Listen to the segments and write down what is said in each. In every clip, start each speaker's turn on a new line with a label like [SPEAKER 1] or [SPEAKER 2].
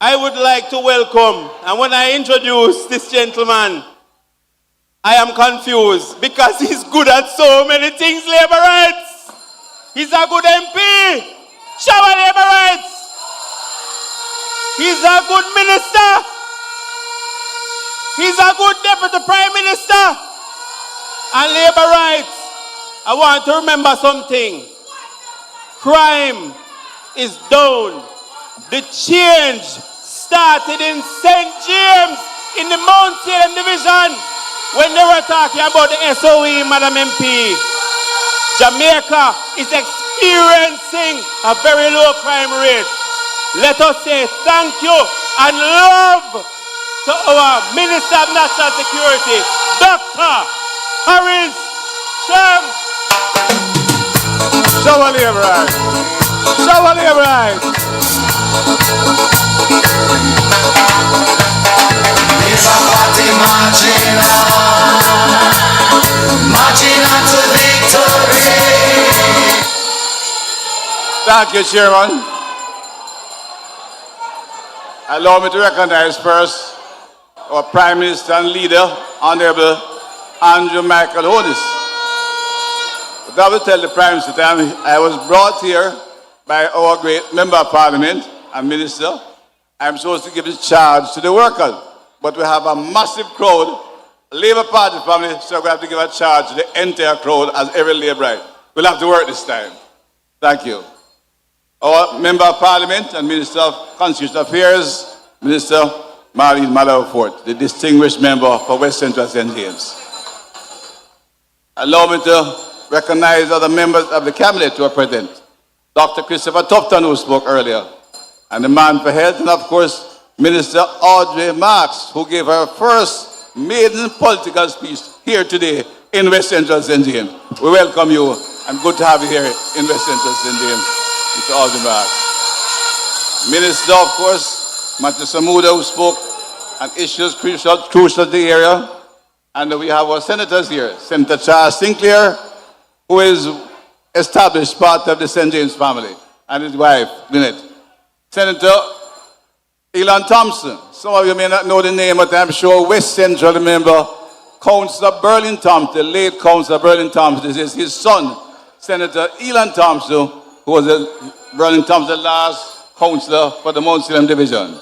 [SPEAKER 1] I would like to welcome, and when I introduce this gentleman, I am confused because he's good at so many things, labor rights. He's a good MP. Shower labor rights. He's a good minister. He's a good deputy prime minister. And labor rights, I want to remember something. Crime is down. The change started in St. James in the Mount Salem division when they were talking about the SOE, Madam MP. Jamaica is experiencing a very low crime rate. Let us say thank you and love to our Minister of National Security, Dr. Horace Chang. Shower labor rights. Shower labor rights.
[SPEAKER 2] It's a party marching on to victory.
[SPEAKER 3] Thank you, Chairman. Allow me to recognize first our Prime Minister and leader, Honorable Andrew Michael Horace. But I will tell the Prime Minister that I was brought here by our great Member of Parliament and Minister. I'm supposed to give this charge to the workers, but we have a massive crowd, Labour Party family, so we have to give a charge to the entire crowd as every Labourite. We'll have to work this time. Thank you. Our Member of Parliament and Minister of Constitutional Affairs, Minister Marlene Malawfort, the distinguished member for West Central St. James. Allow me to recognize other members of the Cabinet who are present. Dr. Christopher Tufton, who spoke earlier, and the man for health, and of course, Minister Audrey Marks, who gave her first maiden political speech here today in West Central St. James. We welcome you, and good to have you here in West Central St. James. Mr. Alderman. Minister, of course, Matthew Samuda, who spoke on issues crucial to the area. And we have our senators here. Senator Charles Sinclair, who is established part of the St. James family, and his wife, Lynette. Senator Elon Thompson. Some of you may not know the name, but I'm sure West Central remember Councillor Berlin Thompson, the late Councillor Berlin Thompson. This is his son, Senator Elon Thompson, who was Berlin Thompson, the last councillor for the Mount Salem division.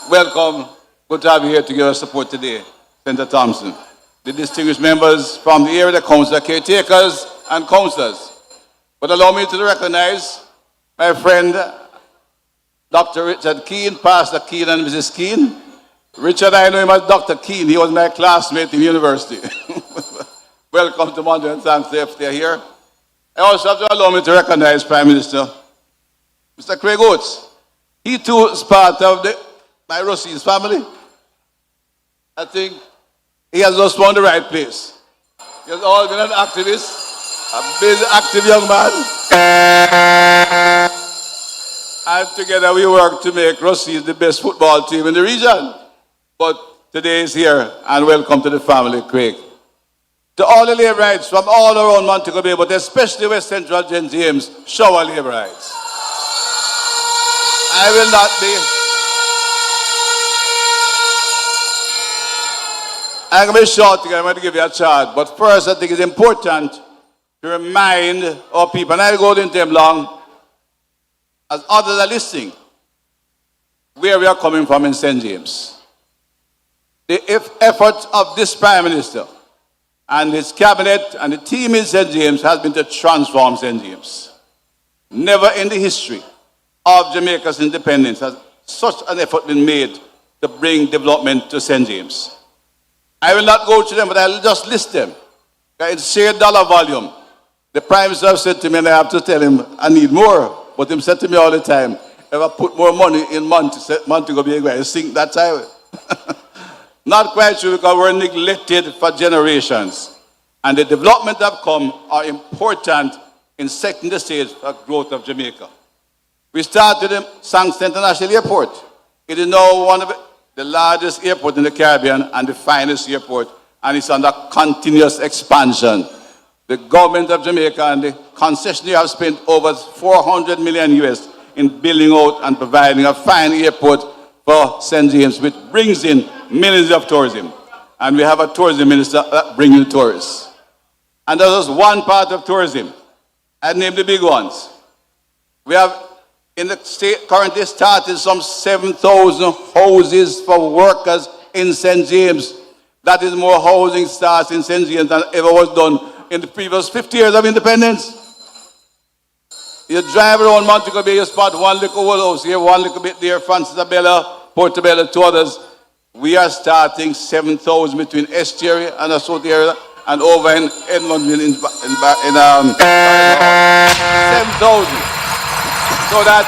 [SPEAKER 3] Welcome. Good to have you here to give us support today, Senator Thompson. The distinguished members from the area, the councillor caretakers and councillors. But allow me to recognize my friend, Dr. Richard Keane, Pastor Keane and Mrs. Keane. Richard, I know him as Dr. Keane. He was my classmate in university. Welcome to Mountain and thanks if they're here. I also have to allow me to recognize Prime Minister, Mr. Craig Oates. He too is part of my Rossi's family. I think he has just found the right place. He has always been an activist, a busy, active young man. And together we work to make Rossi the best football team in the region. But today is here, and welcome to the family, Craig. To all the labor rights from all around Montego Bay, but especially West Central St. James, shower labor rights. I will not be. I'm going to be short again. I'm going to give you a chart. But first, I think it's important to remind our people, and I'll go into them long, as others are listening, where we are coming from in St. James. The effort of this Prime Minister and his cabinet and the team in St. James has been to transform St. James. Never in the history of Jamaica's independence has such an effort been made to bring development to St. James. I will not go to them, but I'll just list them. In sheer dollar volume, the Prime Minister said to me, and I have to tell him, I need more. But he said to me all the time, if I put more money in Montego Bay, I sink that highway. Not quite sure because we're neglected for generations. And the development that have come are important in setting the stage for growth of Jamaica. We started the Sancton International Airport. It is now one of the largest airports in the Caribbean and the finest airport, and it's under continuous expansion. The government of Jamaica and the concessionaire have spent over $400 million US in building out and providing a fine airport for St. James, which brings in millions of tourism. And we have a tourism minister that brings in tourists. And that was one part of tourism. I named the big ones. We have in the state currently started some 7,000 houses for workers in St. James. That is more housing starts in St. James than ever was done in the previous 50 years of independence. You drive around Montego Bay, you spot one little old house here, one little bit there, Francis Isabella, Portobello, two others. We are starting 7,000 between Estuary and the South area and over in Edmondville in 7,000. So that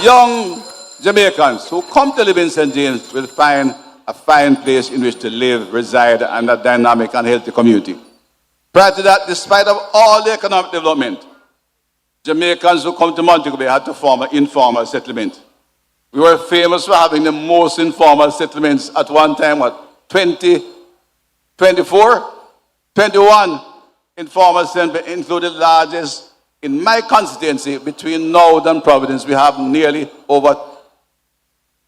[SPEAKER 3] young Jamaicans who come to live in St. James will find a fine place in which to live, reside, and a dynamic and healthy community. Prior to that, despite of all the economic development, Jamaicans who come to Montego Bay had to form an informal settlement. We were famous for having the most informal settlements at one time, 20, 24, 21 informal settlements, including the largest in my constituency between Nowd and Providence. We have nearly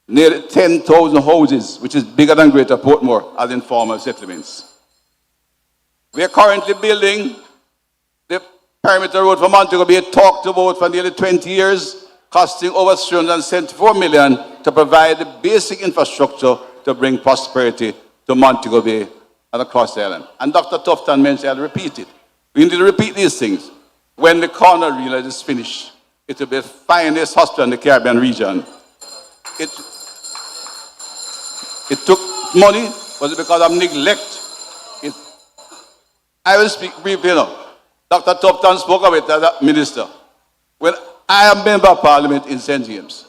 [SPEAKER 3] 10,000 houses, which is bigger than Greater Portmore, as informal settlements. We are currently building the perimeter road for Montego Bay, talked about for nearly 20 years, costing over $374 million to provide the basic infrastructure to bring prosperity to Montego Bay and across the island. And Dr. Tufton mentioned, I'll repeat it. We need to repeat these things. When the corner relay is finished, it will be the finest hospital in the Caribbean region. It took money. Was it because of neglect? I will speak briefly now. Dr. Tufton spoke of it as a minister. When I am member of parliament in St. James,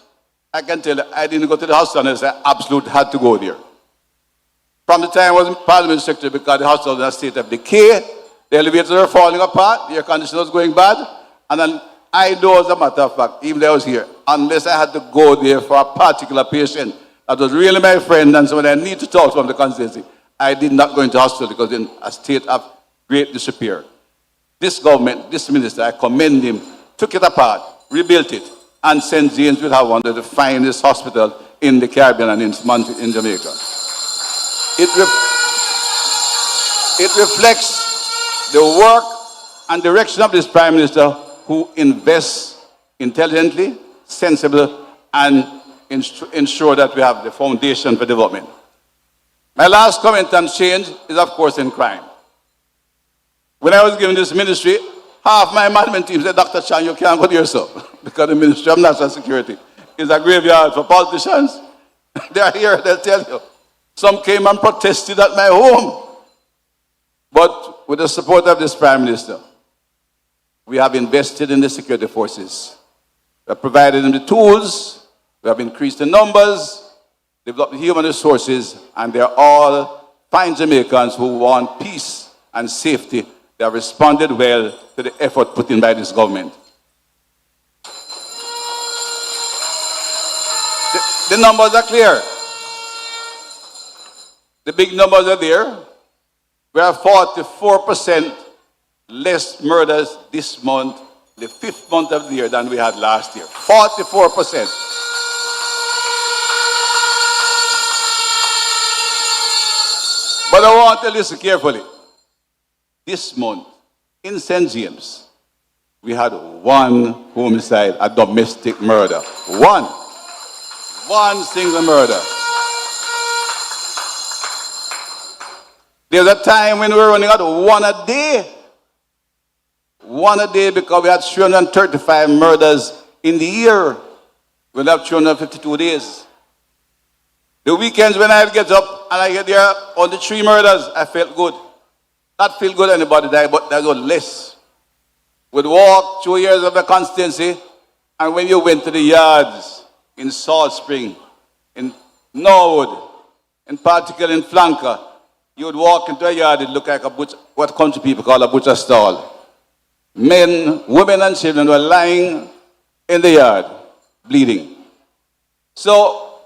[SPEAKER 3] I can tell you, I didn't go to the hospital and I absolutely had to go there. From the time I was parliament secretary, because the hospital was in a state of decay, the elevators were falling apart, the air conditioner was going bad, and then I know, as a matter of fact, even though I was here, unless I had to go there for a particular patient that was really my friend and someone I need to talk to from the constituency, I did not go into hospital because in a state of great disrepair. This government, this minister, I commend him, took it apart, rebuilt it, and St. James will have one of the finest hospitals in the Caribbean and in Jamaica. It reflects the work and direction of this Prime Minister, who invests intelligently, sensibly, and ensure that we have the foundation for development. My last comment on change is, of course, in crime. When I was given this ministry, half my management team said, Dr. Chang, you can't go there, sir, because the Ministry of National Security is a graveyard for politicians. They are here, they'll tell you. Some came and protested at my home. But with the support of this Prime Minister, we have invested in the security forces. We have provided them the tools, we have increased the numbers, developed the human resources, and they're all fine Jamaicans who want peace and safety. They have responded well to the effort put in by this government. The numbers are clear. The big numbers are there. We have 44% less murders this month, the 5th month of the year, than we had last year. 44%. But I want to listen carefully. This month, in St. James, we had one homicide, a domestic murder. One single murder. There's a time when we were running out one a day. One a day, because we had 335 murders in the year. We'll have 352 days. The weekends when I get up and I get there on the 3 murders, I felt good. Not feel good anybody died, but that was less. We'd walk 2 years of the constituency, and when you went to the yards in Salt Spring, in Norwood, in particular in Flanker, you would walk into a yard, it looked like a butcher, what country people call a butcher stall. Men, women, and children were lying in the yard, bleeding. So,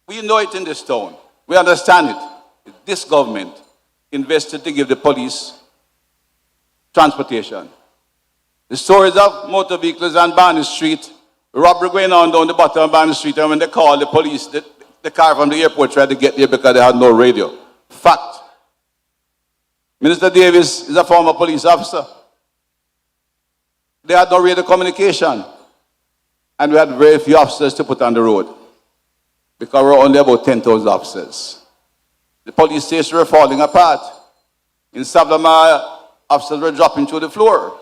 [SPEAKER 3] we know it in this town. We understand it. This government invested to give the police transportation. The stories of motor vehicles on Barney Street Robbery going on down the bottom of the street, and when they called the police, the car from the airport tried to get there because they had no radio. Fact. Minister Davis is a former police officer. They had no radio communication. And we had very few officers to put on the road because we're only about 10,000 officers. The police stations were falling apart. In Sablama, officers were dropping through the floor.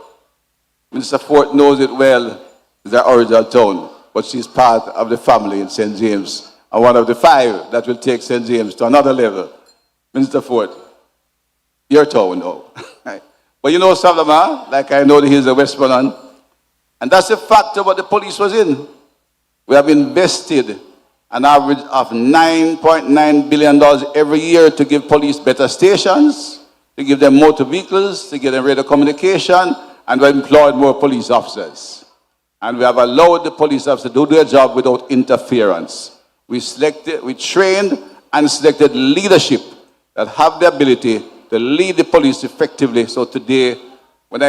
[SPEAKER 3] Minister Fort knows it well. It's our original town, but she's part of the family in St. James, and one of the 5 that will take St. James to another level. Minister Fort, your town now. But you know Sablama, like I know that he's a Westmoreland, and that's the factor what the police was in. We have invested an average of $9.9 billion every year to give police better stations, to give them motor vehicles, to give them radio communication, and we have employed more police officers. And we have allowed the police officers to do their job without interference. We trained and selected leadership that have the ability to lead the police effectively. So today, we're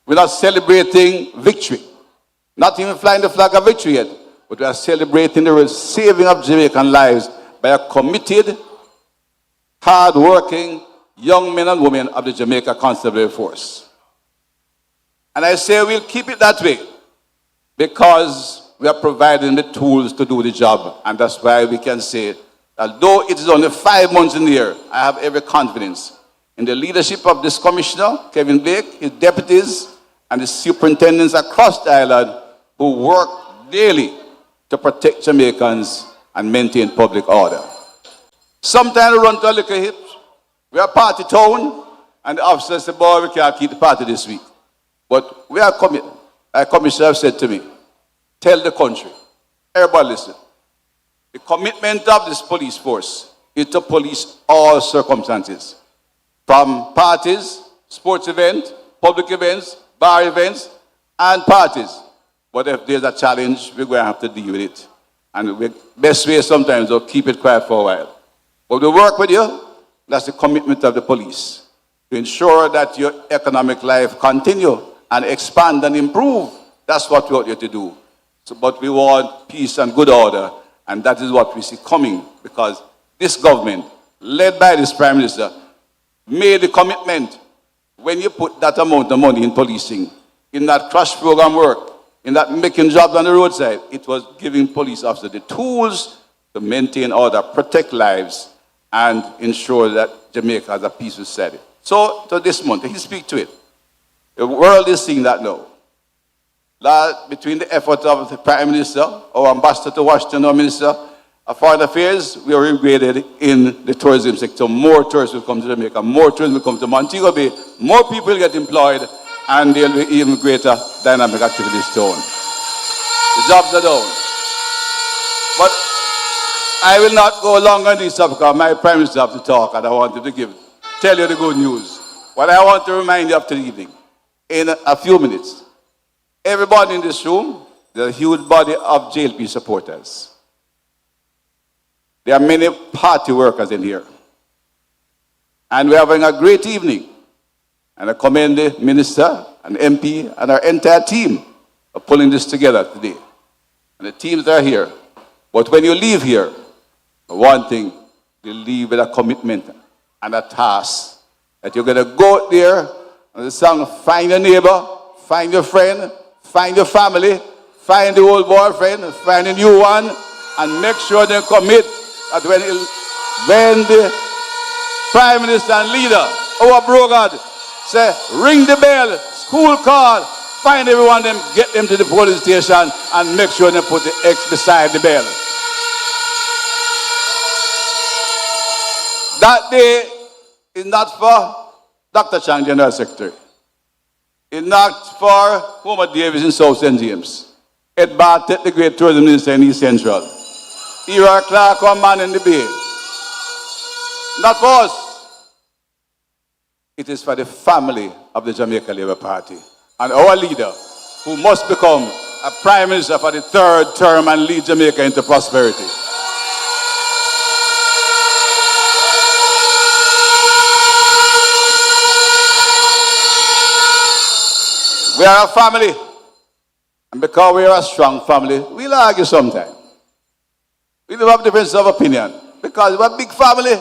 [SPEAKER 3] not celebrating victory, not even flying the flag of victory yet, but we are celebrating the saving of Jamaican lives by a committed, hard-working young men and women of the Jamaica Constabulary Force. And I say we'll keep it that way, because we are providing the tools to do the job. And that's why we can say, although it is only 5 months in the year, I have every confidence in the leadership of this commissioner, Kevin Blake, his deputies, and the superintendents across the island who work daily to protect Jamaicans and maintain public order. Sometimes we run to a liquor hit. We are party town, and the officers say, boy, we can't keep the party this week. But we are committed. Our commissioner have said to me, tell the country, everybody listen, the commitment of this police force is to police all circumstances, from parties, sports events, public events, bar events, and parties. But if there's a challenge, we're going to have to deal with it. And the best way sometimes is keep it quiet for a while. But we work with you. That's the commitment of the police, to ensure that your economic life continue and expand and improve. That's what we want you to do. So, but we want peace and good order, and that is what we see coming, because this government, led by this Prime Minister, made the commitment. When you put that amount of money in policing, in that crash program work, in that making jobs on the roadside, it was giving police officers the tools to maintain order, protect lives, and ensure that Jamaica has a peaceful society. So this month, he speak to it. The world is seeing that now. Between the effort of the Prime Minister, our ambassador to Washington, our Minister of Foreign Affairs, we are upgraded in the tourism sector. More tourists will come to Jamaica, more tourists will come to Montego Bay, more people will get employed, and there will be even greater dynamic activities town. The jobs are down. But I will not go long on this because my Prime Minister have to talk, and I wanted to tell you the good news. What I want to remind you of today, in a few minutes, everybody in this room, there's a huge body of JLP supporters. There are many party workers in here. And we're having a great evening. And I commend the Minister and MP and our entire team for pulling this together today. And the teams are here. But when you leave here, one thing, you leave with a commitment and a task that you're going to go out there and the song, find your neighbor, find your friend, find your family, find the old boyfriend, find a new one, and make sure they commit that when the Prime Minister and leader, our brogad, say, ring the bell, school call, find everyone, them, get them to the police station, and make sure they put the X beside the bell. That day is not for Dr. Chang, General Secretary. It's not for Homer Davis in South St. James. Ed Bartlett, the great tourism minister in East Central. Era Clark, our man in the Bay. Not for us. It is for the family of the Jamaica Labour Party and our leader, who must become a Prime Minister for the 3rd term and lead Jamaica into prosperity. We are a family. And because we are a strong family, we'll argue sometimes. We'll have differences of opinion. Because we're a big family.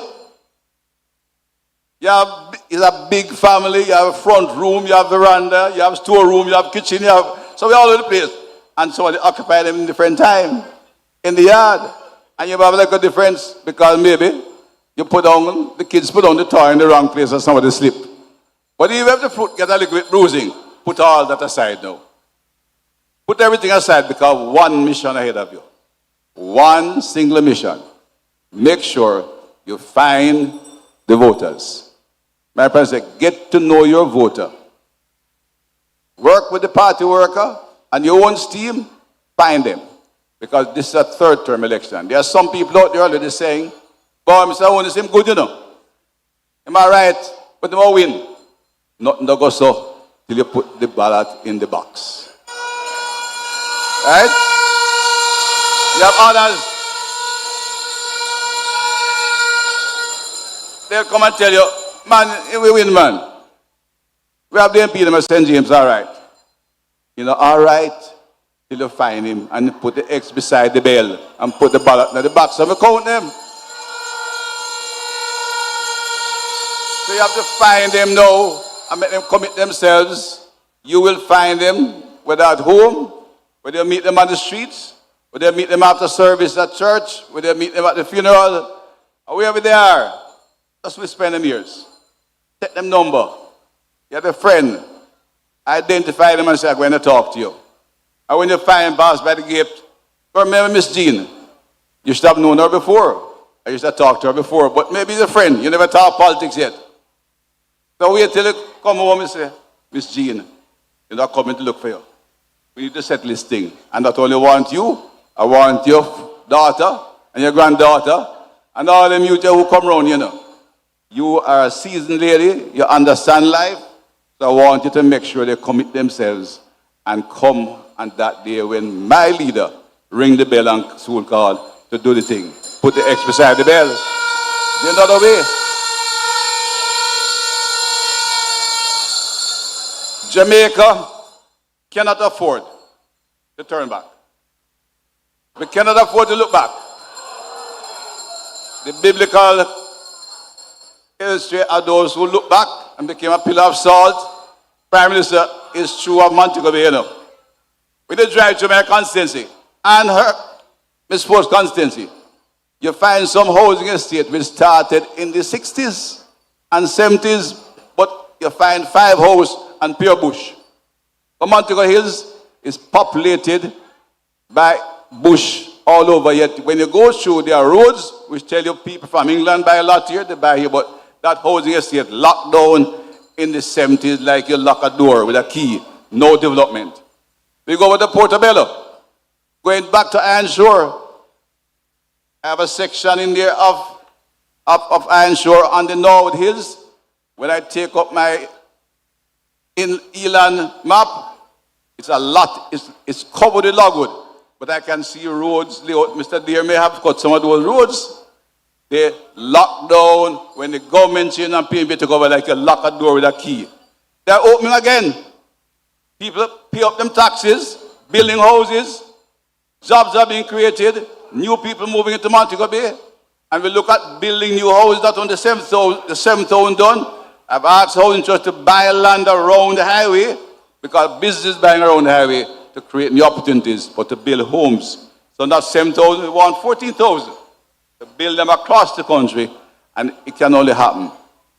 [SPEAKER 3] It's a big family. You have a front room, you have veranda, you have storeroom, you have kitchen, so we're all over the place. And so they occupy them in different time in the yard. And you have like a difference because maybe the kids put on the toy in the wrong place and somebody slip. But even if the fruit get a little bit bruising, put all that aside now. Put everything aside because one mission ahead of you. One single mission. Make sure you find the voters. My friend said, get to know your voter. Work with the party worker and your own team, find them. Because this is a third-term election. There are some people out there already saying, boy, Mr. Owen is him good, you know. Am I right? But they won't win. Nothing to go so till you put the ballot in the box. Right? You have others. They'll come and tell you, man, we win, man. We have the MP in St. James, all right. You know, all right, till you find him and put the X beside the bell and put the ballot in the box and we count them. So you have to find them now and make them commit themselves. You will find them whether at home, whether you meet them on the streets, whether you meet them after service at church, whether you meet them at the funeral, or wherever they are. That's where we spend them years. Take them number. You have a friend. Identify them and say, I'm going to talk to you. And when you find boss by the gate, remember Miss Jean. You should have known her before. I used to talk to her before, but maybe he's a friend. You never talk politics yet. So wait till you come home and say, Miss Jean, you're not coming to look for you. We need to settle this thing. And not only want you, I want your daughter and your granddaughter and all them youth who come around, you know. You are a seasoned lady, you understand life, so I want you to make sure they commit themselves and come on that day when my leader ring the bell and soul call to do the thing. Put the X beside the bell. There's another way. Jamaica cannot afford to turn back. We cannot afford to look back. The biblical history of those who look back and became a pillar of salt. Prime Minister is true of Montego Bay, you know. We did drive to my constituency and her Miss Ford's constituency. You find some housing estate which started in the 60s and 70s, but you find 5 houses and pure bush. But Montego Hills is populated by bush all over. Yet when you go through, there are roads which tell you people from England buy a lot here, they buy here, but that housing estate locked down in the 70s like you lock a door with a key. No development. We go over to Portobello. Going back to Iron Shore. I have a section in there of Iron Shore on the Norwood Hills. When I take up my Elan map, it's a lot. It's covered with logwood. But I can see roads. Mr. Deere may have cut some of those roads. They lock down when the government change and PNB take over like you lock a door with a key. They're opening again. People pay up them taxes, building houses, jobs are being created, new people moving into Montego Bay. And we look at building new houses that on the 7,000 done. I've asked housing trust to buy land around the highway because business buying around the highway to create new opportunities, but to build homes. So not 7,000, we want 14,000. To build them across the country, and it can only happen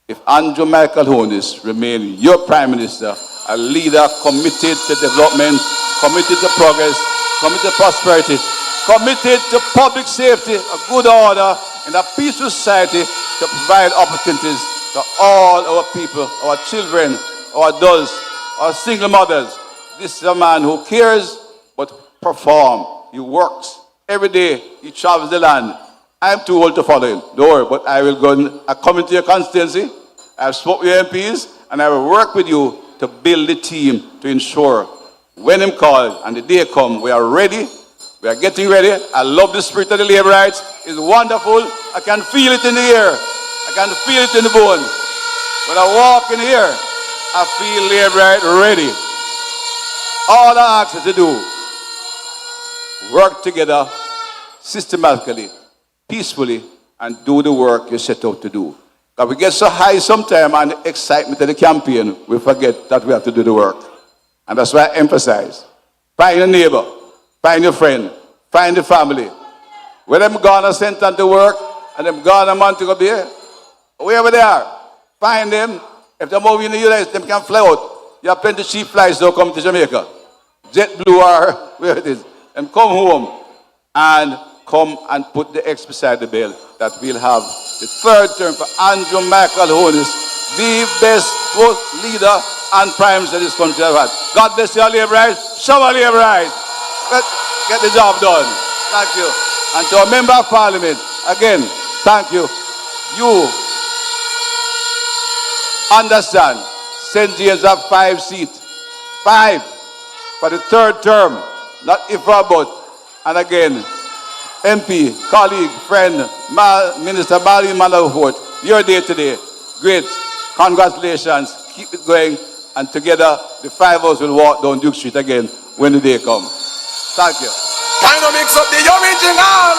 [SPEAKER 3] if Andrew Michael Horace remain your Prime Minister, a leader committed to development, committed to progress, committed to prosperity, committed to public safety, a good order, and a peaceful society to provide opportunities to all our people, our children, our adults, our single mothers. This is a man who cares but performs. He works every day. He travels the land. I'm too old to follow him. Don't worry, but I will go. I come into your constituency. I've spoken with your MPs, and I will work with you to build the team to ensure when him called and the day come, we are ready. We are getting ready. I love the spirit of the labor rights. It's wonderful. I can feel it in the air. I can feel it in the bone. When I walk in here, I feel labor right ready. All I ask you to do work together systematically, peacefully, and do the work you set out to do. Because we get so high sometimes and excitement of the campaign, we forget that we have to do the work. And that's why I emphasize. Find your neighbor, find your friend, find the family. When them gone and sent on to work, and them gone a month to go there, wherever they are, find them. If they're moving in the US, them can fly out. You have plenty of cheap flights that come to Jamaica. JetBlue or where it is. And come home and come and put the X beside the bill that we'll have the third term for Andrew Michael Horace, the best leader and prime minister this country has had. God bless you, all laborers. Show all laborers. Get the job done. Thank you. And to a member of parliament, again, thank you. You understand, St. James have 5 seats. 5 for the third term. Not if or but. And again, MP, colleague, friend, Minister Mali Manafort, your day today. Great. Congratulations. Keep it going. And together, the 5 of us will walk down Duke Street again when the day comes. Thank you.
[SPEAKER 2] Time to mix up the original.